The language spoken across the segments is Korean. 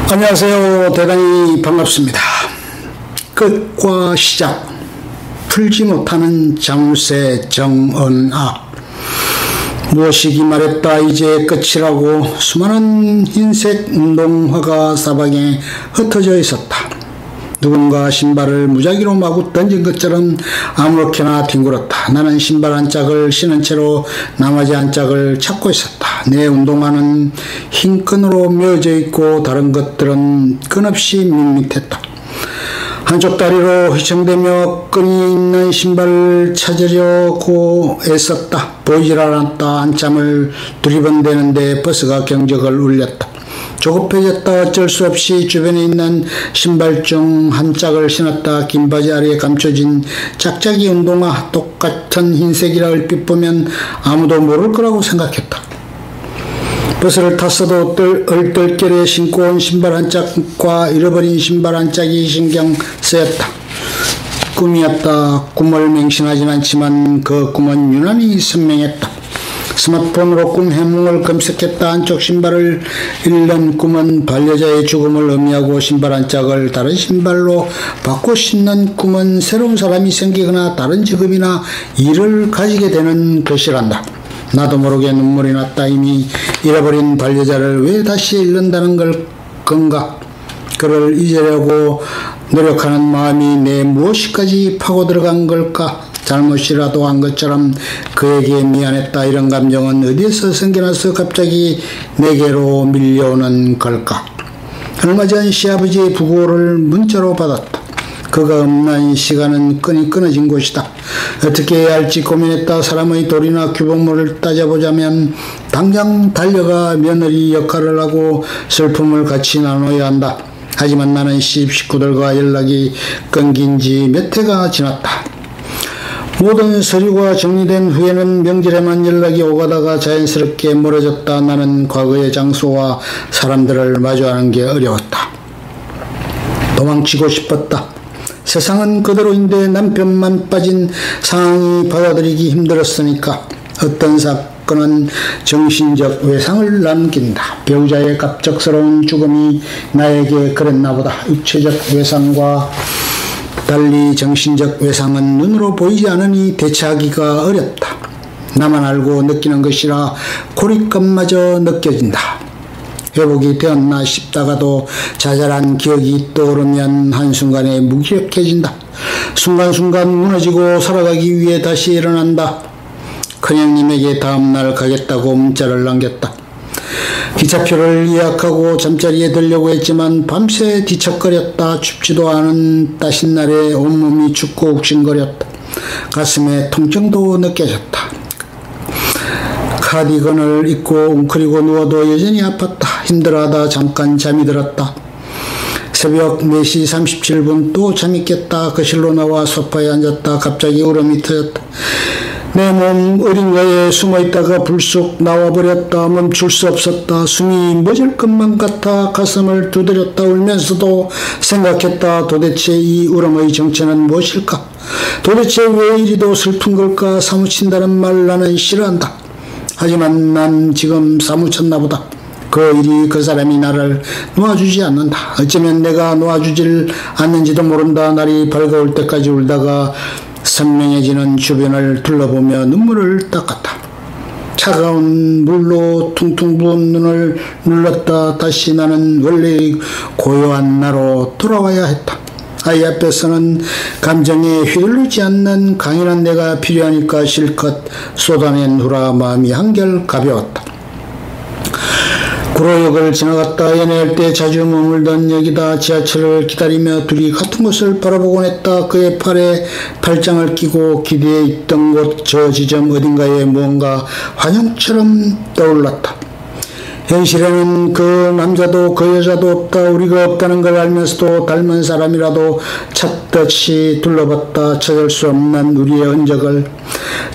안녕하세요. 대단히 반갑습니다. 끝과 시작, 풀지 못하는 자물쇠 정언아. 무엇이기 말했다 이제 끝이라고. 수많은 흰색 운동화가 사방에 흩어져 있었다. 누군가 신발을 무작위로 마구 던진 것처럼 아무렇게나 뒹굴었다. 나는 신발 한 짝을 신은 채로 나머지 한 짝을 찾고 있었다. 내 운동화는 흰 끈으로 메어져 있고 다른 것들은 끈없이 밋밋했다. 한쪽 다리로 휘청대며 끈이 있는 신발을 찾으려고 애썼다. 보이질 않았다. 한참을 두리번대는데 버스가 경적을 울렸다. 조급해졌다. 어쩔 수 없이 주변에 있는 신발 중 한 짝을 신었다. 긴 바지 아래에 감춰진 짝짝이 운동화, 똑같은 흰색이라 얼핏 보면 아무도 모를 거라고 생각했다. 버스를 탔어도 얼떨결에 신고 온 신발 한 짝과 잃어버린 신발 한 짝이 신경 쓰였다. 꿈이었다. 꿈을 맹신하진 않지만 그 꿈은 유난히 선명했다. 스마트폰으로 꿈 해몽을 검색했다. 한쪽 신발을 잃는 꿈은 반려자의 죽음을 의미하고, 신발 한 짝을 다른 신발로 바꿔 신는 꿈은 새로운 사람이 생기거나 다른 직업이나 일을 가지게 되는 것이란다. 나도 모르게 눈물이 났다. 이미 잃어버린 반려자를 왜 다시 잃는다는 건가? 그를 잊으려고 노력하는 마음이 내 무엇이까지 파고 들어간 걸까? 잘못이라도 한 것처럼 그에게 미안했다. 이런 감정은 어디에서 생겨나서 갑자기 내게로 밀려오는 걸까? 얼마 전 시아버지의 부고를 문자로 받았다. 그가 없는 시간은 끈이 끊어진 곳이다. 어떻게 해야 할지 고민했다. 사람의 도리나 규범을 따져보자면 당장 달려가 며느리 역할을 하고 슬픔을 같이 나눠야 한다. 하지만 나는 시집 식구들과 연락이 끊긴 지 몇 해가 지났다. 모든 서류가 정리된 후에는 명절에만 연락이 오가다가 자연스럽게 멀어졌다. 나는 과거의 장소와 사람들을 마주하는 게 어려웠다. 도망치고 싶었다. 세상은 그대로인데 남편만 빠진 상황이 받아들이기 힘들었으니까. 어떤 사건은 정신적 외상을 남긴다. 배우자의 갑작스러운 죽음이 나에게 그랬나 보다. 육체적 외상과 달리 정신적 외상은 눈으로 보이지 않으니 대처하기가 어렵다. 나만 알고 느끼는 것이라 고립감마저 느껴진다. 회복이 되었나 싶다가도 자잘한 기억이 떠오르면 한순간에 무기력해진다. 순간순간 무너지고 살아가기 위해 다시 일어난다. 큰형님에게 다음날 가겠다고 문자를 남겼다. 기차표를 예약하고 잠자리에 들려고 했지만 밤새 뒤척거렸다. 춥지도 않은 따신 날에 온몸이 춥고 욱신거렸다. 가슴에 통증도 느껴졌다. 카디건을 입고 웅크리고 누워도 여전히 아팠다. 힘들어하다 잠깐 잠이 들었다. 새벽 4시 37분 또 잠이 깼다. 거실로 나와 소파에 앉았다. 갑자기 울음이 터졌다. 내 몸 어딘가에 숨어있다가 불쑥 나와버렸다. 멈출 수 없었다. 숨이 멎을 것만 같아 가슴을 두드렸다. 울면서도 생각했다. 도대체 이 울음의 정체는 무엇일까? 도대체 왜 이리도 슬픈 걸까? 사무친다는 말 나는 싫어한다. 하지만 난 지금 사무쳤나 보다. 그 일이 그 사람이 나를 놓아주지 않는다. 어쩌면 내가 놓아주질 않는지도 모른다. 날이 밝아올 때까지 울다가 선명해지는 주변을 둘러보며 눈물을 닦았다. 차가운 물로 퉁퉁 부은 눈을 눌렀다. 다시 나는 원래의 고요한 나로 돌아와야 했다. 아이 앞에서는 감정에 휘둘리지 않는 강인한 내가 필요하니까 실컷 쏟아낸 후라 마음이 한결 가벼웠다. 구로역을 지나갔다. 연애할 때 자주 머물던 역이다. 지하철을 기다리며 둘이 같은 곳을 바라보곤 했다. 그의 팔에 팔짱을 끼고 기대에 있던 곳 저 지점 어딘가에 무언가 환영처럼 떠올랐다. 현실에는 그 남자도 그 여자도 없다. 우리가 없다는 걸 알면서도 닮은 사람이라도 찾듯이 둘러봤다. 찾을 수 없는 우리의 흔적을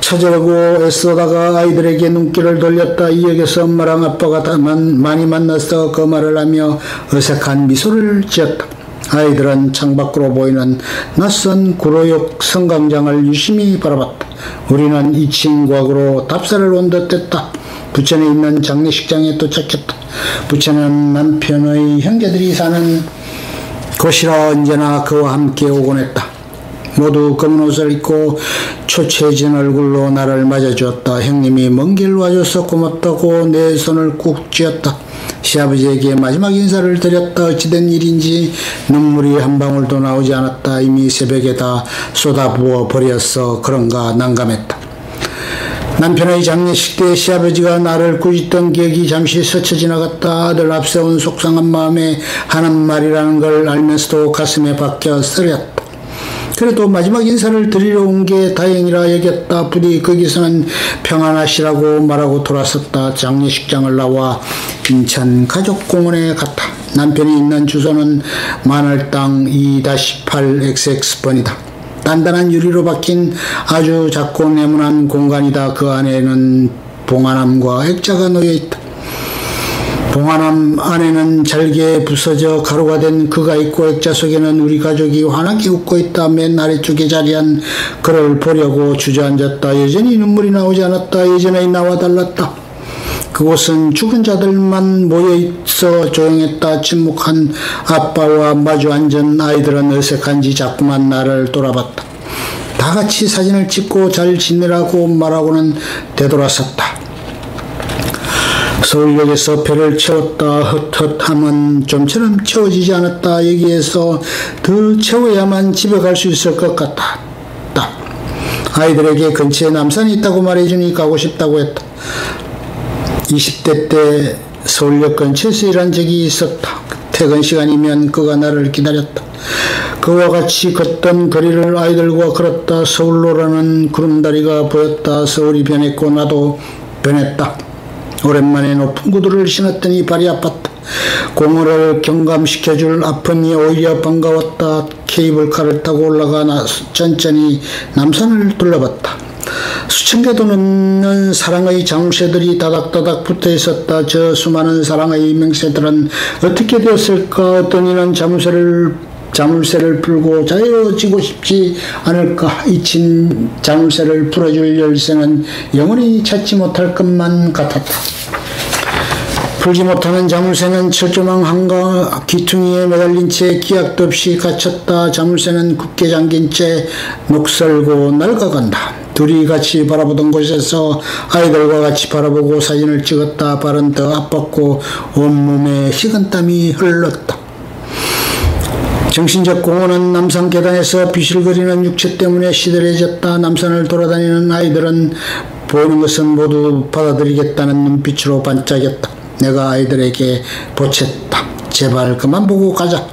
찾으려고 애쓰다가 아이들에게 눈길을 돌렸다. 이 역에서 엄마랑 아빠가 많이 만나서 그 말을 하며 어색한 미소를 지었다. 아이들은 창밖으로 보이는 낯선 구로역 성광장을 유심히 바라봤다. 우리는 2층 곽으로 답사를 온 듯 했다. 부천에 있는 장례식장에 도착했다. 부처는 남편의 형제들이 사는 곳이라 언제나 그와 함께 오곤 했다. 모두 검은 옷을 입고 초췌해진 얼굴로 나를 맞아주었다. 형님이 먼 길 와줘서 고맙다고 내 손을 꾹 쥐었다. 시아버지에게 마지막 인사를 드렸다. 어찌된 일인지 눈물이 한 방울도 나오지 않았다. 이미 새벽에 다 쏟아부어 버렸어. 그런가 난감했다. 남편의 장례식 때 시아버지가 나를 꾸짖던 기억이 잠시 스쳐 지나갔다. 아들 앞세운 속상한 마음에 하는 말이라는 걸 알면서도 가슴에 박혀 쓰렸다. 그래도 마지막 인사를 드리러 온 게 다행이라 여겼다. 부디 거기서는 평안하시라고 말하고 돌아섰다. 장례식장을 나와 인천 가족공원에 갔다. 남편이 있는 주소는 만월당 2-8XX번이다. 단단한 유리로 박힌 아주 작고 네모난 공간이다. 그 안에는 봉화남과 액자가 놓여있다. 봉화남 안에는 잘게 부서져 가루가 된 그가 있고 액자 속에는 우리 가족이 환하게 웃고 있다. 맨 아래쪽에 자리한 그를 보려고 주저앉았다. 여전히 눈물이 나오지 않았다. 예전의 나와 달랐다. 그곳은 죽은 자들만 모여있어 조용했다. 침묵한 아빠와 마주 앉은 아이들은 어색한지 자꾸만 나를 돌아봤다. 다 같이 사진을 찍고 잘 지내라고 말하고는 되돌아섰다. 서울역에서 배를 채웠다. 헛헛함은 좀처럼 채워지지 않았다. 여기에서 더 채워야만 집에 갈 수 있을 것 같다. 아이들에게 근처에 남산이 있다고 말해주니 가고 싶다고 했다. 20대 때 서울역 근처에서 일한 적이 있었다. 퇴근 시간이면 그가 나를 기다렸다. 그와 같이 걷던 거리를 아이들과 걸었다. 서울로라는 구름다리가 보였다. 서울이 변했고 나도 변했다. 오랜만에 높은 구두를 신었더니 발이 아팠다. 공허를 경감시켜줄 아픔이 오히려 반가웠다. 케이블카를 타고 올라가 천천히 남산을 둘러봤다. 수천 개도 넘는 사랑의 장쇠들이 다닥다닥 붙어 있었다. 저 수많은 사랑의 명새들은 어떻게 되었을까? 어떤 이는 자물쇠를 풀고 자유로워지고 싶지 않을까? 잊힌 자물쇠를 풀어줄 열쇠는 영원히 찾지 못할 것만 같았다. 풀지 못하는 자물쇠는 철조망 한가 귀퉁이에 매달린 채 기약도 없이 갇혔다. 자물쇠는 굳게 잠긴 채 녹슬고 낡아간다. 둘이 같이 바라보던 곳에서 아이들과 같이 바라보고 사진을 찍었다. 발은 더 아팠고 온몸에 식은땀이 흘렀다. 정신적 공허는 남산 계단에서 비실거리는 육체 때문에 시들해졌다. 남산을 돌아다니는 아이들은 보이는 것은 모두 받아들이겠다는 눈빛으로 반짝였다. 내가 아이들에게 보챘다. 제발 그만 보고 가자.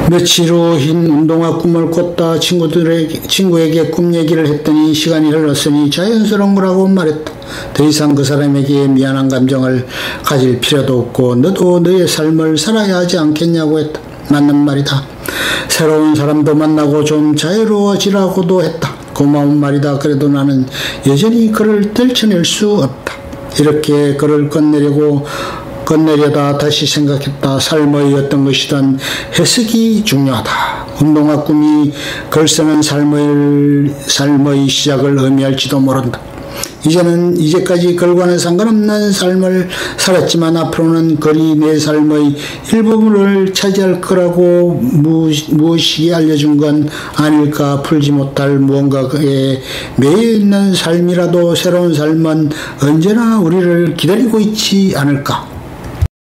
며칠 후 흰 운동화 꿈을 꿨다. 친구에게 꿈 얘기를 했더니 시간이 흘렀으니 자연스러운 거라고 말했다. 더 이상 그 사람에게 미안한 감정을 가질 필요도 없고 너도 너의 삶을 살아야 하지 않겠냐고 했다. 맞는 말이다. 새로운 사람도 만나고 좀 자유로워지라고도 했다. 고마운 말이다. 그래도 나는 여전히 그를 떨쳐낼 수 없다. 이렇게 그를 건네려다 다시 생각했다. 삶의 어떤 것이든 해석이 중요하다. 운동화 꿈이 글 쓰는 삶의 시작을 의미할지도 모른다. 이제는 이제까지 글과는 상관없는 삶을 살았지만 앞으로는 글이 내 삶의 일부분을 차지할 거라고 무엇이 알려준 건 아닐까. 풀지 못할 무언가에 매여있는 삶이라도 새로운 삶은 언제나 우리를 기다리고 있지 않을까.